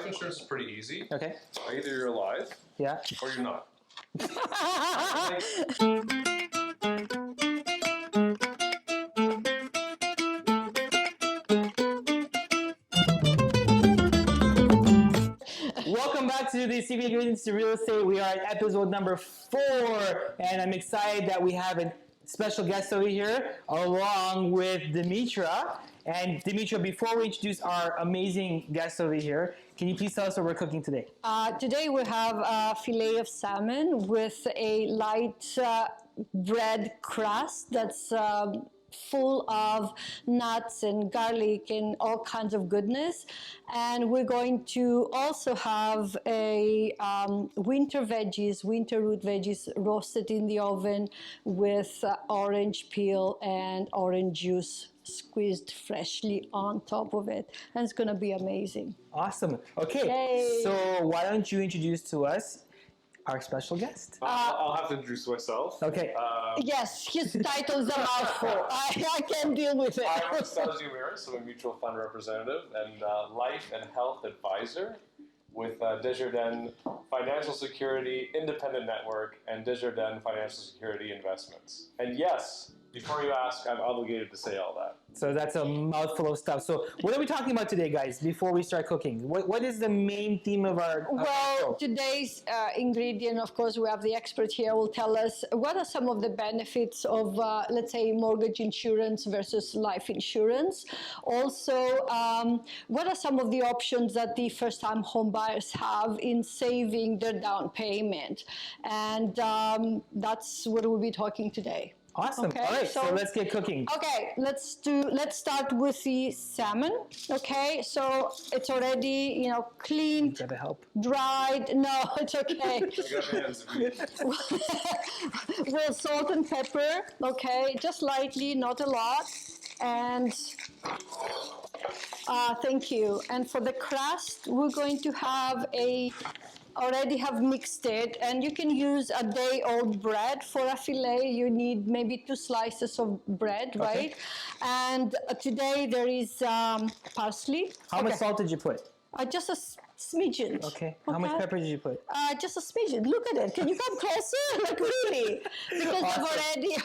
insurance is pretty easy. Okay. Either you're alive, Yeah. or you're not. Welcome back to the CV Ingredients to Real Estate. We are at episode number 4, and I'm excited that we have a special guest over here along with Dimitra. And Dimitra, before we introduce our amazing guest over here, can you please tell us what we're cooking today? Today we have a fillet of salmon with a light bread crust that's full of nuts and garlic and all kinds of goodness. And we're going to also have a winter root veggies roasted in the oven with orange peel and orange juice squeezed freshly on top of it. And it's going to be amazing. Awesome. Okay, Yay. So why don't you introduce to us our special guest? I'll have to introduce myself. Okay. Yes, his title's a mouthful. I can't deal with it. I'm Anastacio Miras. I'm a mutual fund representative and life and health advisor with Desjardin Financial Security Independent Network and Desjardin Financial Security Investments. And yes, before you ask, I'm obligated to say all that. So that's a mouthful of stuff. So what are we talking about today, guys, before we start cooking? What is the main theme of our show? Today's ingredient, of course, we have the expert here, will tell us what are some of the benefits of, let's say, mortgage insurance versus life insurance. Also, what are some of the options that the first-time home buyers have in saving their down payment? And that's what we'll be talking today. Awesome. Okay, All right, so let's get cooking. Okay, let's start with the salmon. Okay, so it's already, clean, Gotta help. dried. No, it's okay. I got my hands in it. With salt and pepper. Okay, just lightly, not a lot. And thank you. And for the crust, we're going to have already have mixed it, and you can use a day-old bread for a fillet. You need maybe 2 slices of bread, right? And today there is parsley. How much salt did you put? Just a smidgen. Okay. How much pepper did you put? Just a smidgen. Look at it. Can you come closer? Like really? Because I've already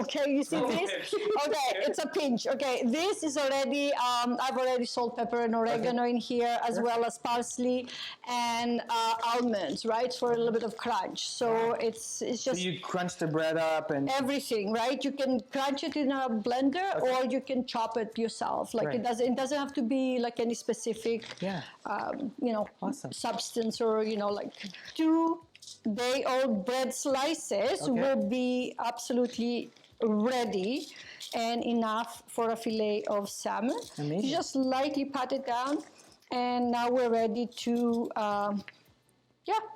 okay. You see this? Okay, it's a pinch. Okay, this is already. I've already salt, pepper, and oregano in here, as well as parsley and almonds, right, for a little bit of crunch. So it's just. So you crunch the bread up and everything, right? You can crunch it in a blender, or you can chop it yourself. Like it doesn't have to be like any specific. Yeah. Awesome. Substance, or like 2 day-old bread slices will be absolutely ready and enough for a fillet of salmon. Amazing. You just lightly pat it down, and now we're ready to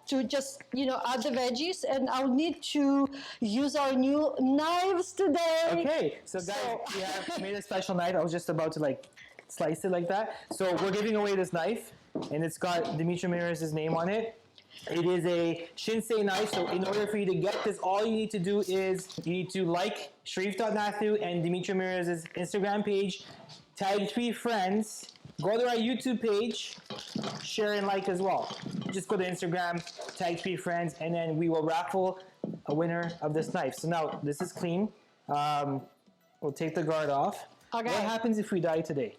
to just add the veggies. And I'll need to use our new knives today. Okay, so guys, we have made a special knife. I was just about to slice it like that. So we're giving away this knife, and it's got Dimitra Miras' name on it. It is a Shinsei knife, so in order for you to get this, all you need to do is you need to like Sherif.Nathoo and Dimitra Miras' Instagram page, tag 3 friends, go to our YouTube page, share and like as well. Just go to Instagram, tag 3 friends, and then we will raffle a winner of this knife. So now this is clean. We'll take the guard off. Okay. What happens if we die today?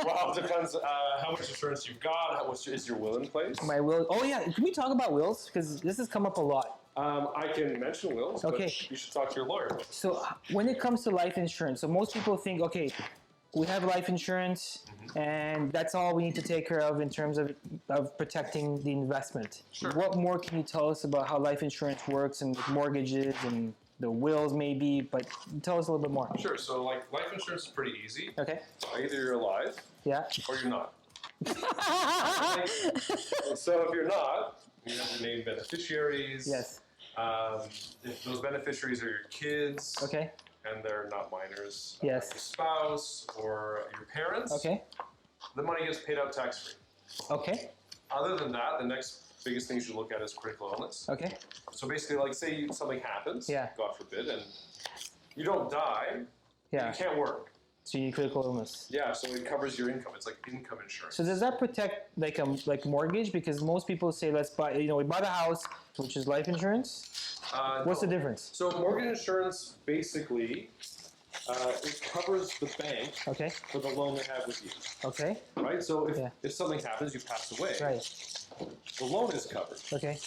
Well, it depends how much insurance you've got. Is your will in place? My will. Oh yeah, can we talk about wills? Because this has come up a lot. I can mention wills, but you should talk to your lawyer. So when it comes to life insurance, so most people think, okay, we have life insurance, and that's all we need to take care of in terms of protecting the investment. Sure. What more can you tell us about how life insurance works and mortgages and the wills maybe, but tell us a little bit more. Sure, so life insurance is pretty easy. Okay. Either you're alive, or you're not. So if you're not, you have to name beneficiaries. Yes. If those beneficiaries are your kids, okay, and they're not minors, yes, your spouse or your parents, okay, the money gets paid out tax-free. Okay. Other than that, the next biggest thing you should look at is critical illness. Okay. So basically, like say something happens, yeah, God forbid, and you don't die, yeah, you can't work. So you need critical illness. Yeah, so it covers your income. It's like income insurance. So does that protect like mortgage? Because most people say let's buy. We bought a house, which is life insurance. What's the difference? So mortgage insurance basically it covers the bank Okay. for the loan they have with you, Okay. right? So Yeah. if something happens, you pass away, Right. the loan is covered. Okay.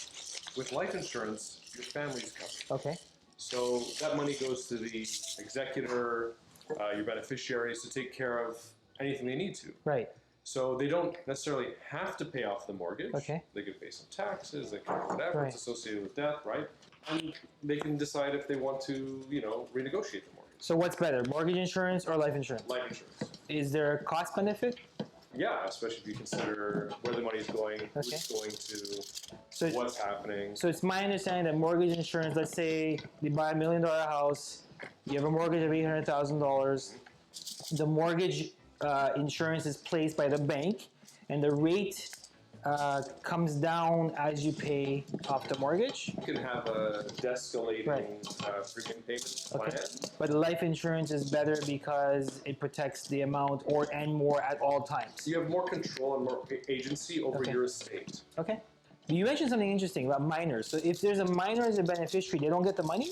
With life insurance, your family's covered. Okay. So that money goes to the executor, your beneficiaries to take care of anything they need to. Right. So they don't necessarily have to pay off the mortgage. Okay. They can pay some taxes, they can do whatever Right. it's associated with death, right? And they can decide if they want to, renegotiate the mortgage. So what's better, mortgage insurance or life insurance? Life insurance. Is there a cost benefit? Yeah, especially if you consider where the money's going, who's Okay. going to, So what's happening. So it's my understanding that mortgage insurance, let's say you buy $1 million house, you have a mortgage of $800,000, the mortgage insurance is placed by the bank, and the rate comes down as you pay off the mortgage. You can have a descalating Right. premium payment plan. Okay. But life insurance is better because it protects the amount and more at all times. You have more control and more agency over Okay. your estate. Okay. You mentioned something interesting about minors. So if there's a minor as a beneficiary, they don't get the money?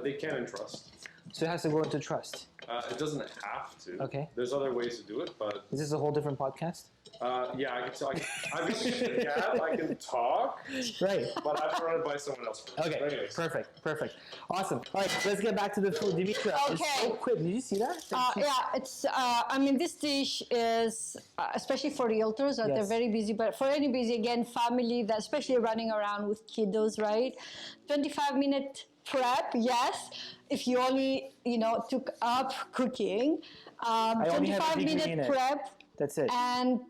They can entrust. So it has to go into trust. It doesn't have to. Okay. There's other ways to do it, but Is this a whole different podcast? yeah, I can talk. I'm a gab. I can talk, Right. but I have to run it by someone else first. Okay, But anyways, perfect. Awesome. All right, let's get back to the food. Dimitra, it's Okay. so quick. Did you see that? Yeah, it's. This dish is especially for realtors that Yes. they're very busy. But for any busy, again, family that especially running around with kiddos, right? 25-minute prep, yes. If you only took up cooking, only have a degree in 25-minute it. prep That's it. and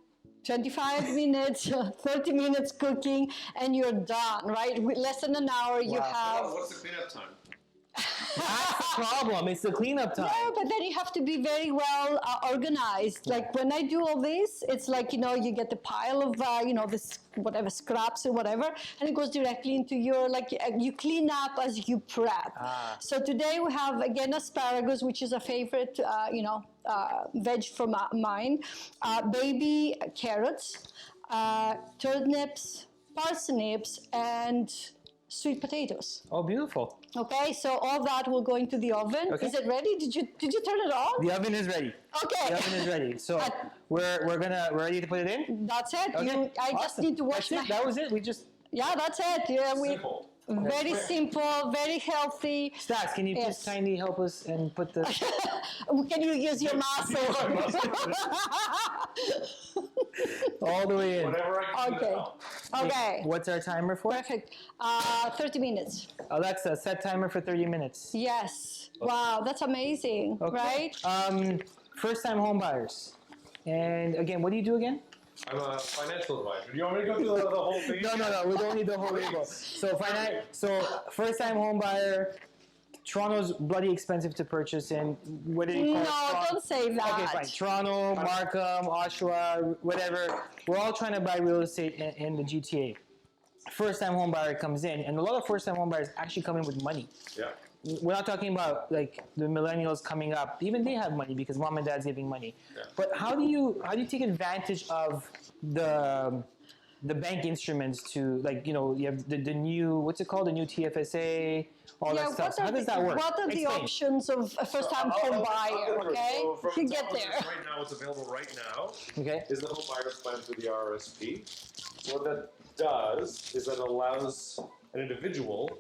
25 minutes, 30 minutes cooking, and you're done, right? With less than an hour, you Wow. have. what's the cleanup time? That's the problem. It's the cleanup time. No, but then you have to be very well organized. Like when I do all this, it's like, you get the pile of, this whatever scraps or whatever, and it goes directly into your, you clean up as you prep. So today we have, again, asparagus, which is a favorite, veg from mine, baby carrots, turnips, parsnips, and sweet potatoes. Oh, beautiful. Okay, so all that will go into the oven. Okay. Is it ready? Did you turn it on? The oven is ready. Okay. The oven is ready. So we're ready to put it in? That's it. Okay. I just Awesome. need to wash That's my it. That was it. We just... Yeah, that's it. Yeah, Simple. very simple, very healthy. Stas, can you Yes. just kindly help us and put the... Can you use your muscle? all the way in? Whatever I can do to Okay. help. Okay. What's our timer for? Perfect. 30 minutes. Alexa, set timer for 30 minutes. Yes. Wow, that's amazing, right? First-time home buyers. And again, what do you do again? I'm a financial advisor. Do you want me to go through the whole thing? No, we don't need the whole label. So first-time home buyer. Toronto's bloody expensive to purchase in. What do you call it? No, don't say that. Okay, fine. Toronto, Markham, Oshawa, whatever. We're all trying to buy real estate in the GTA. First-time home buyer comes in, and a lot of first-time home buyers actually come in with money. Yeah. We're not talking about like the millennials coming up. Even they have money because mom and dad's giving money. Yeah. But how do you take advantage of the bank instruments to you have the new, what's it called, the new TFSA, all that stuff. So how does that work? What are the Explain. options of a first-time home buyer? Okay, So from you the get top of this there. Right now, what's available right now Okay. is the home buyer's plan through the RRSP. What that does is that it allows an individual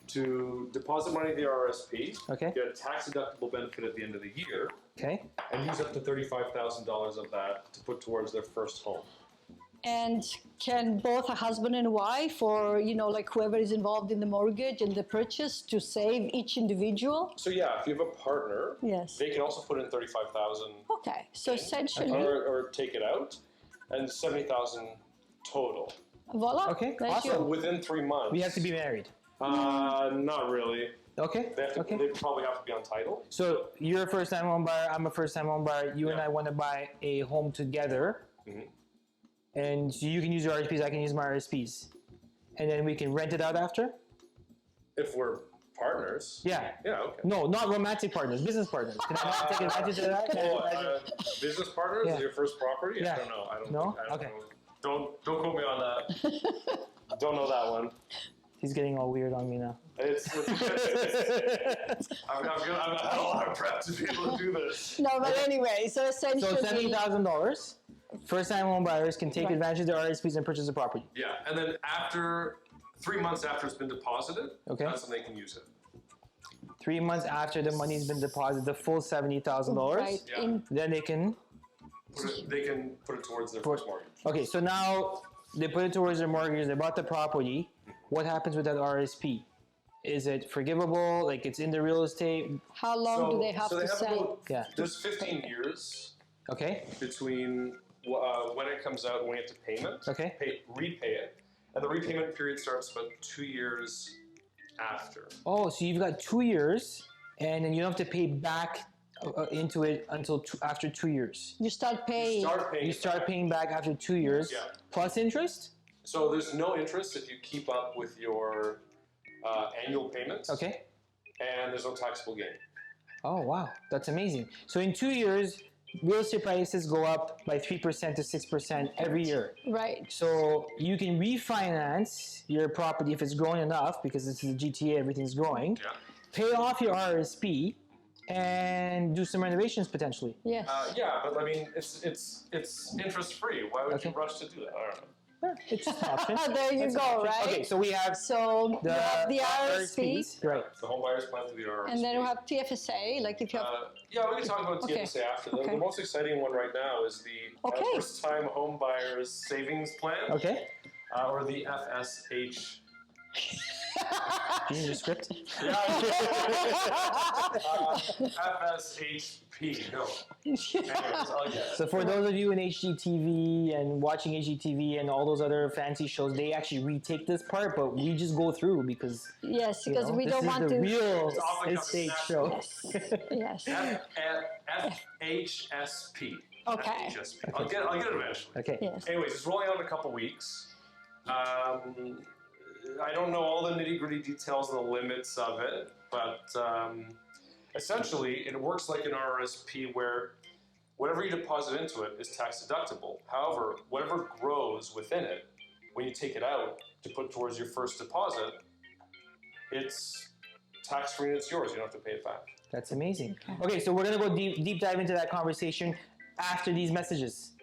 to deposit money in the RRSP, Okay. get a tax-deductible benefit at the end of the year, Okay. and use up to $35,000 of that to put towards their first home. And can both a husband and wife, or whoever is involved in the mortgage and the purchase, to save each individual? So yeah, if you have a partner, Yes. they can also put in $35,000 Okay, so essentially, or take it out, and $70,000 total. voila. Okay, there's awesome. you. So within 3 months. We have to be married. Not really. Okay. They probably have to be on title. So you're a first-time home buyer. I'm a first-time home buyer. You and Yeah. I want to buy a home together. Mhm. And so you can use your RSPs. I can use my RSPs. And then we can rent it out after. If we're partners. Yeah. Yeah, okay. No, not romantic partners, business partners. Can I not take advantage of that? Business partners Yeah. is your first property? Yeah. I don't know. I don't No? know. I don't Okay. know. Don't quote me on that. Don't know that one. He's getting all weird on me now. I've had a lot of prep to be able to do this. No, but anyway, so essentially. So $70,000. First-time home buyers can take advantage of the RSPs and purchase the property. Yeah, and then after 3 months after it's been deposited, Okay. that's when they can use it. 3 months after the money's been deposited, the full $70,000. Right. Yeah. Then they can. They can put it towards their first mortgage. Okay, so now they put it towards their mortgage. They bought the property. What happens with that RSP? Is it forgivable? Like it's in the real estate? How long do they have so to they have sell? about, Yeah. There's 15 years Okay. between when it comes out and when you have to payment. Okay. Repay it. And the repayment period starts about 2 years after. Oh, so you've got 2 years, and then you don't have to pay back into it until after 2 years. You start paying. You start paying back after 2 years, Yeah. plus interest. So there's no interest if you keep up with your annual payments. Okay. And there's no taxable gain. Oh wow, that's amazing. So in 2 years, real estate prices go up by 3% to 6% every year. Right. So you can refinance your property if it's growing enough, because this is the GTA, everything's growing. Yeah. Pay off your RSP and do some renovations potentially. Yes. Yeah, but I mean, it's interest free. Why would Okay. you rush to do that? I don't know. Yeah, it's just an option. There you That's an go, option. right? Okay, so we have So you have the RSP, Right. The home buyers plan to be our and then you have TFSA. Like if you have. yeah, we can talk about Okay. TFSA after. The Okay. most exciting one right now is the Okay. First Time Home Buyers Savings Plan, Okay. Or the FSH. Do you need a script? FSHP. No. Anyways, I'll get it. So for those of you in HGTV and watching HGTV and all those other fancy shows, they actually retake this part, but we just go through because Yes, you because know, we this don't is want the to. real often estate coming show. Yes. FHSP. Okay. FHSP. I'll get it eventually. Okay. Yes. Anyways, it's rolling out in a couple weeks. I don't know all the nitty-gritty details and the limits of it, but essentially it works like an RRSP where whatever you deposit into it is tax deductible. However, whatever grows within it, when you take it out to put towards your first deposit, it's tax-free and it's yours. You don't have to pay it back. That's amazing. Okay, so we're gonna go deep dive into that conversation after these messages.